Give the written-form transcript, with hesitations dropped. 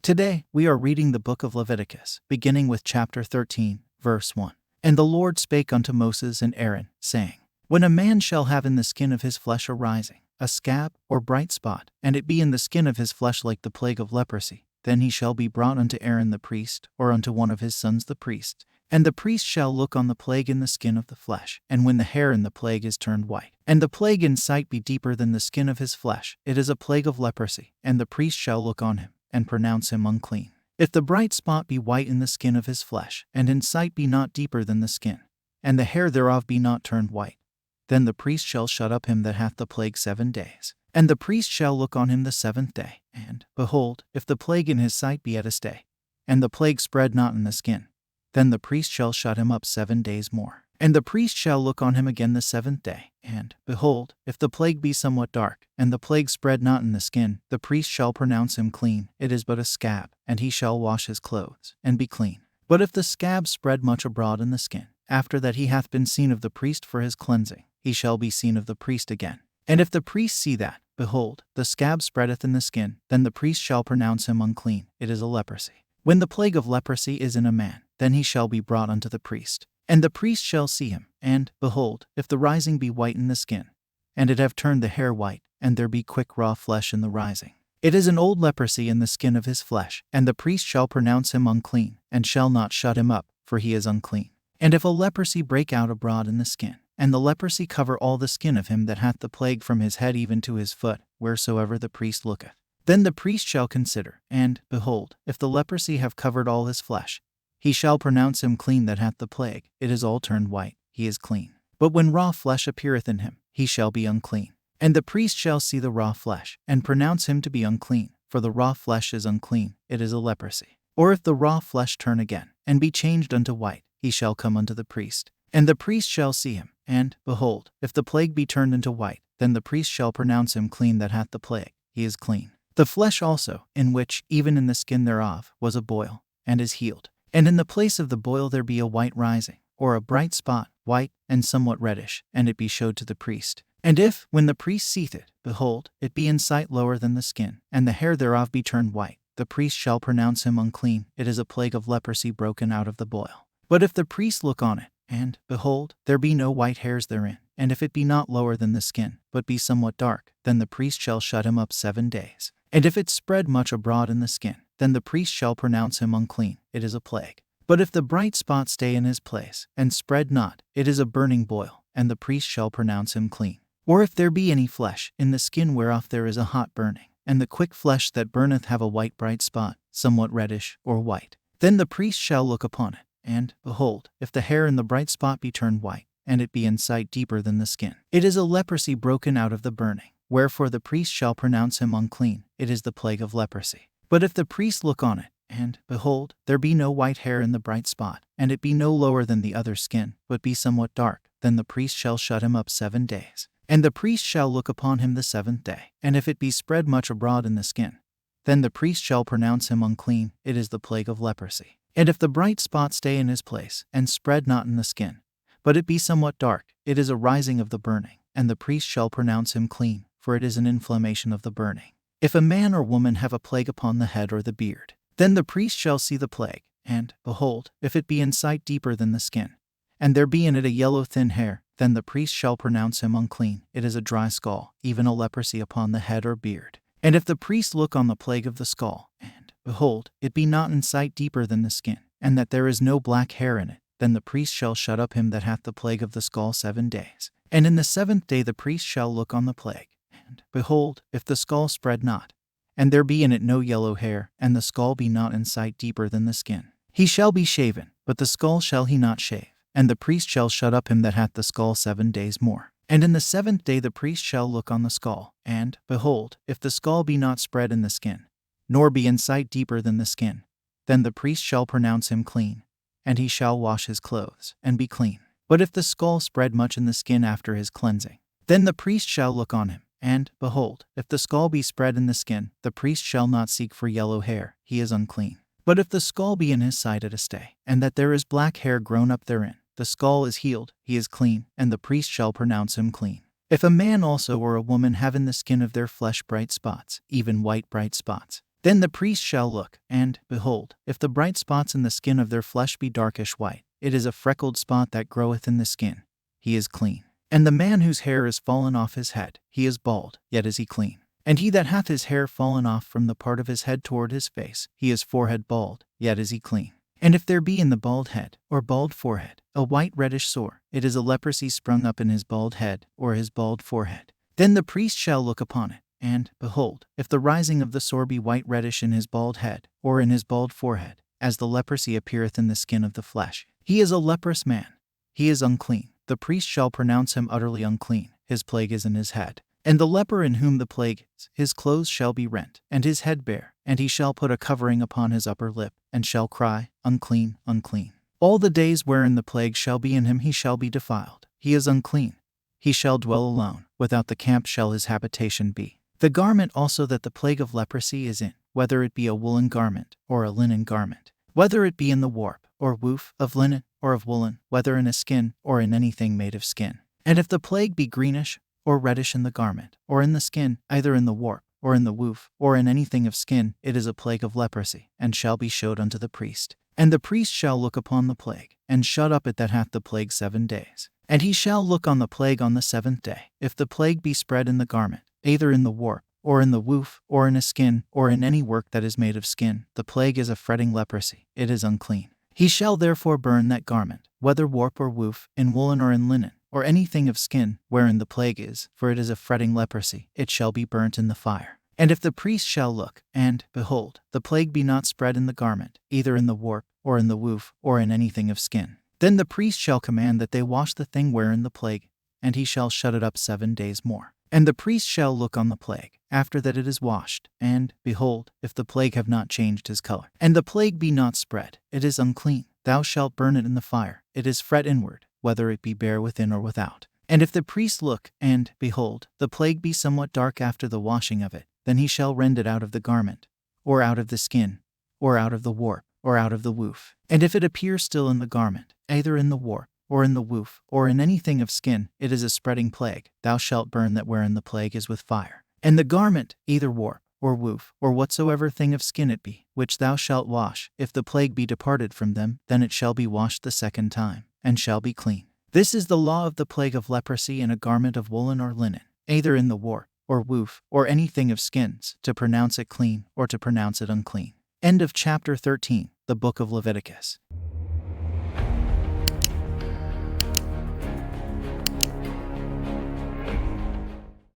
Today, we are reading the book of Leviticus, beginning with chapter 13, verse 1. And the Lord spake unto Moses and Aaron, saying, When a man shall have in the skin of his flesh a rising, a scab, or bright spot, and it be in the skin of his flesh like the plague of leprosy, then he shall be brought unto Aaron the priest, or unto one of his sons the priests. And the priest shall look on the plague in the skin of the flesh, and when the hair in the plague is turned white, and the plague in sight be deeper than the skin of his flesh, it is a plague of leprosy, and the priest shall look on him, and pronounce him unclean. If the bright spot be white in the skin of his flesh, and in sight be not deeper than the skin, and the hair thereof be not turned white, then the priest shall shut up him that hath the plague 7 days. And the priest shall look on him the 7th day, and, behold, if the plague in his sight be at a stay, and the plague spread not in the skin, then the priest shall shut him up 7 days more. And the priest shall look on him again the 7th day, and, behold, if the plague be somewhat dark, and the plague spread not in the skin, the priest shall pronounce him clean, it is but a scab, and he shall wash his clothes, and be clean. But if the scab spread much abroad in the skin, after that he hath been seen of the priest for his cleansing, he shall be seen of the priest again. And if the priest see that, behold, the scab spreadeth in the skin, then the priest shall pronounce him unclean, it is a leprosy. When the plague of leprosy is in a man, then he shall be brought unto the priest. And the priest shall see him, and, behold, if the rising be white in the skin, and it have turned the hair white, and there be quick raw flesh in the rising, it is an old leprosy in the skin of his flesh, and the priest shall pronounce him unclean, and shall not shut him up, for he is unclean. And if a leprosy break out abroad in the skin, and the leprosy cover all the skin of him that hath the plague from his head even to his foot, wheresoever the priest looketh, then the priest shall consider, and, behold, if the leprosy have covered all his flesh, he shall pronounce him clean that hath the plague, it is all turned white, he is clean. But when raw flesh appeareth in him, he shall be unclean. And the priest shall see the raw flesh, and pronounce him to be unclean, for the raw flesh is unclean, it is a leprosy. Or if the raw flesh turn again, and be changed unto white, he shall come unto the priest. And the priest shall see him, and, behold, if the plague be turned into white, then the priest shall pronounce him clean that hath the plague, he is clean. The flesh also, in which, even in the skin thereof, was a boil, and is healed. And in the place of the boil there be a white rising, or a bright spot, white, and somewhat reddish, and it be showed to the priest. And if, when the priest seeth it, behold, it be in sight lower than the skin, and the hair thereof be turned white, the priest shall pronounce him unclean, it is a plague of leprosy broken out of the boil. But if the priest look on it, and, behold, there be no white hairs therein, and if it be not lower than the skin, but be somewhat dark, then the priest shall shut him up 7 days. And if it spread much abroad in the skin, then the priest shall pronounce him unclean, it is a plague. But if the bright spot stay in his place, and spread not, it is a burning boil, and the priest shall pronounce him clean. Or if there be any flesh in the skin whereof there is a hot burning, and the quick flesh that burneth have a white bright spot, somewhat reddish, or white, then the priest shall look upon it, and, behold, if the hair in the bright spot be turned white, and it be in sight deeper than the skin, it is a leprosy broken out of the burning, wherefore the priest shall pronounce him unclean, it is the plague of leprosy. But if the priest look on it, and, behold, there be no white hair in the bright spot, and it be no lower than the other skin, but be somewhat dark, then the priest shall shut him up 7 days. And the priest shall look upon him the 7th day, and if it be spread much abroad in the skin, then the priest shall pronounce him unclean, it is the plague of leprosy. And if the bright spot stay in his place, and spread not in the skin, but it be somewhat dark, it is a rising of the burning, and the priest shall pronounce him clean, for it is an inflammation of the burning. If a man or woman have a plague upon the head or the beard, then the priest shall see the plague, and, behold, if it be in sight deeper than the skin, and there be in it a yellow thin hair, then the priest shall pronounce him unclean, it is a dry skull, even a leprosy upon the head or beard. And if the priest look on the plague of the skull, and, behold, it be not in sight deeper than the skin, and that there is no black hair in it, then the priest shall shut up him that hath the plague of the skull 7 days. And in the 7th day the priest shall look on the plague, and, behold, if the skull spread not, and there be in it no yellow hair, and the skull be not in sight deeper than the skin, he shall be shaven, but the skull shall he not shave. And the priest shall shut up him that hath the skull 7 days more. And in the 7th day the priest shall look on the skull, and, behold, if the skull be not spread in the skin, nor be in sight deeper than the skin, then the priest shall pronounce him clean, and he shall wash his clothes, and be clean. But if the skull spread much in the skin after his cleansing, then the priest shall look on him, and, behold, if the skull be spread in the skin, the priest shall not seek for yellow hair, he is unclean. But if the skull be in his sight at a stay, and that there is black hair grown up therein, the skull is healed, he is clean, and the priest shall pronounce him clean. If a man also or a woman have in the skin of their flesh bright spots, even white bright spots, Then the priest shall look, and, behold, if the bright spots in the skin of their flesh be darkish white, it is a freckled spot that groweth in the skin, he is clean. And the man whose hair is fallen off his head, he is bald, yet is he clean. And he that hath his hair fallen off from the part of his head toward his face, he is forehead bald, yet is he clean. And if there be in the bald head, or bald forehead, a white reddish sore, it is a leprosy sprung up in his bald head, or his bald forehead. Then the priest shall look upon it, and, behold, if the rising of the sore be white reddish in his bald head, or in his bald forehead, as the leprosy appeareth in the skin of the flesh, he is a leprous man, he is unclean. The priest shall pronounce him utterly unclean, his plague is in his head. And the leper in whom the plague is, his clothes shall be rent, and his head bare, and he shall put a covering upon his upper lip, and shall cry, Unclean, unclean. All the days wherein the plague shall be in him he shall be defiled, he is unclean. He shall dwell alone, without the camp shall his habitation be. The garment also that the plague of leprosy is in, whether it be a woolen garment, or a linen garment, whether it be in the warp, or woof, of linen, or of woolen, whether in a skin, or in anything made of skin. And if the plague be greenish, or reddish in the garment, or in the skin, either in the warp, or in the woof, or in anything of skin, it is a plague of leprosy, and shall be showed unto the priest. And the priest shall look upon the plague, and shut up it that hath the plague 7 days. And he shall look on the plague on the 7th day. If the plague be spread in the garment, either in the warp, or in the woof, or in a skin, or in any work that is made of skin, the plague is a fretting leprosy, it is unclean. He shall therefore burn that garment, whether warp or woof, in woolen or in linen, or anything of skin, wherein the plague is, for it is a fretting leprosy, it shall be burnt in the fire. And if the priest shall look, and, behold, the plague be not spread in the garment, either in the warp, or in the woof, or in anything of skin, then the priest shall command that they wash the thing wherein the plague, and he shall shut it up 7 days more. And the priest shall look on the plague, after that it is washed, and, behold, if the plague have not changed his color, and the plague be not spread, it is unclean. Thou shalt burn it in the fire, it is fret inward, whether it be bare within or without. And if the priest look, and, behold, the plague be somewhat dark after the washing of it, then he shall rend it out of the garment, or out of the skin, or out of the warp, or out of the woof. And if it appear still in the garment, either in the warp, or in the woof, or in anything of skin, it is a spreading plague. Thou shalt burn that wherein the plague is with fire. And the garment, either warp, or woof, or whatsoever thing of skin it be, which thou shalt wash, if the plague be departed from them, then it shall be washed the 2nd time, and shall be clean. This is the law of the plague of leprosy in a garment of woolen or linen, either in the warp, or woof, or anything of skins, to pronounce it clean, or to pronounce it unclean. End of chapter 13, the book of Leviticus.